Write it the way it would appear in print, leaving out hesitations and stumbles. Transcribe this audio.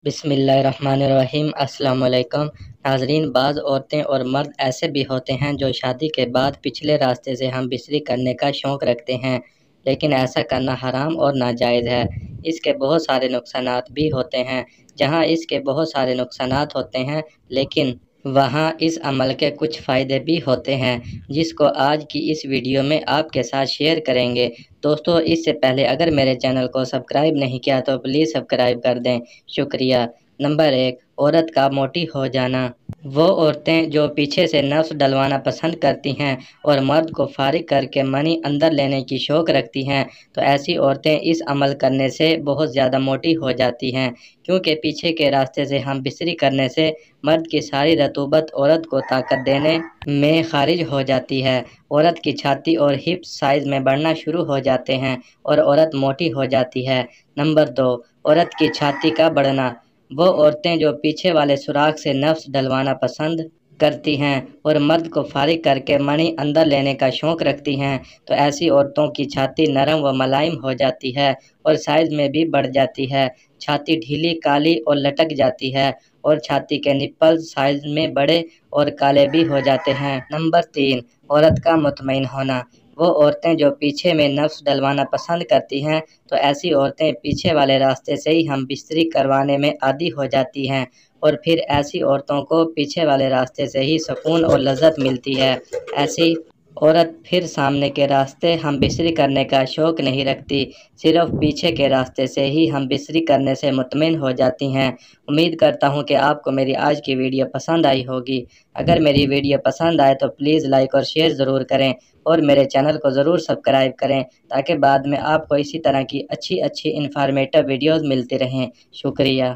بسم اللہ الرحمن الرحیم۔ السلام علیکم ناظرین، بعض عورتیں اور مرد ایسے بھی ہوتے ہیں جو شادی کے بعد پچھلے راستے سے ہم بستری کرنے کا شوق رکھتے ہیں، لیکن ایسا کرنا حرام اور ناجائز ہے۔ اس کے بہت سارے نقصانات بھی ہوتے ہیں۔ جہاں اس کے بہت سارے نقصانات ہوتے ہیں لیکن وہاں اس عمل کے کچھ فائدے بھی ہوتے ہیں، جس کو آج کی اس ویڈیو میں آپ کے ساتھ شیئر کریں گے۔ دوستو، اس سے پہلے اگر میرے چینل کو سبسکرائب نہیں کیا تو پلیز سبسکرائب کر دیں، شکریہ۔ نمبر 1، عورت کا موٹی ہو جانا۔ وہ عورتیں جو پیچھے سے نفس ڈلوانا پسند کرتی ہیں اور مرد کو فارغ کر کے منی اندر لینے کی شوق رکھتی ہیں، تو ایسی عورتیں اس عمل کرنے سے بہت زیادہ موٹی ہو جاتی ہیں، کیونکہ پیچھے کے راستے سے ہم بستری کرنے سے مرد کی ساری رطوبت عورت کو طاقت دینے میں خارج ہو جاتی ہے۔ عورت کی چھاتی اور ہپس سائز میں بڑھنا شروع ہو جاتے ہیں اور عورت موٹی ہو جاتی ہے۔ نمبر 2، عورت کی چھاتی کا بڑھنا۔ وہ عورتیں جو پیچھے والے سوراخ سے نفس ڈلوانا پسند کرتی ہیں اور مرد کو فارغ کر کے منی اندر لینے کا شوق رکھتی ہیں، تو ایسی عورتوں کی چھاتی نرم و ملائم ہو جاتی ہے اور سائز میں بھی بڑھ جاتی ہے۔ چھاتی ڈھیلی، کالی اور لٹک جاتی ہے اور چھاتی کے نپلز سائز میں بڑے اور کالے بھی ہو جاتے ہیں۔ نمبر 3، عورت کا مطمئن ہونا۔ وہ عورتیں جو پیچھے میں نفس ڈلوانا پسند کرتی ہیں، تو ایسی عورتیں پیچھے والے راستے سے ہی ہم بستری کروانے میں عادی ہو جاتی ہیں اور پھر ایسی عورتوں کو پیچھے والے راستے سے ہی سکون اور لذت ملتی ہے۔ ایسی عورت پھر سامنے کے راستے ہم بستری کرنے کا شوق نہیں رکھتی، صرف پیچھے کے راستے سے ہی ہم بستری کرنے سے مطمئن ہو جاتی ہیں۔ امید کرتا ہوں کہ آپ کو میری آج کی ویڈیو پسند آئی ہوگی۔ اگر میری ویڈیو پسند آئے تو پلیز لائک اور شیئر ضرور کریں اور میرے چینل کو ضرور سبسکرائب کریں، تاکہ بعد میں آپ کو اسی طرح کی اچھی انفارمیٹیو ویڈیوز ملتی رہیں۔ شکریہ۔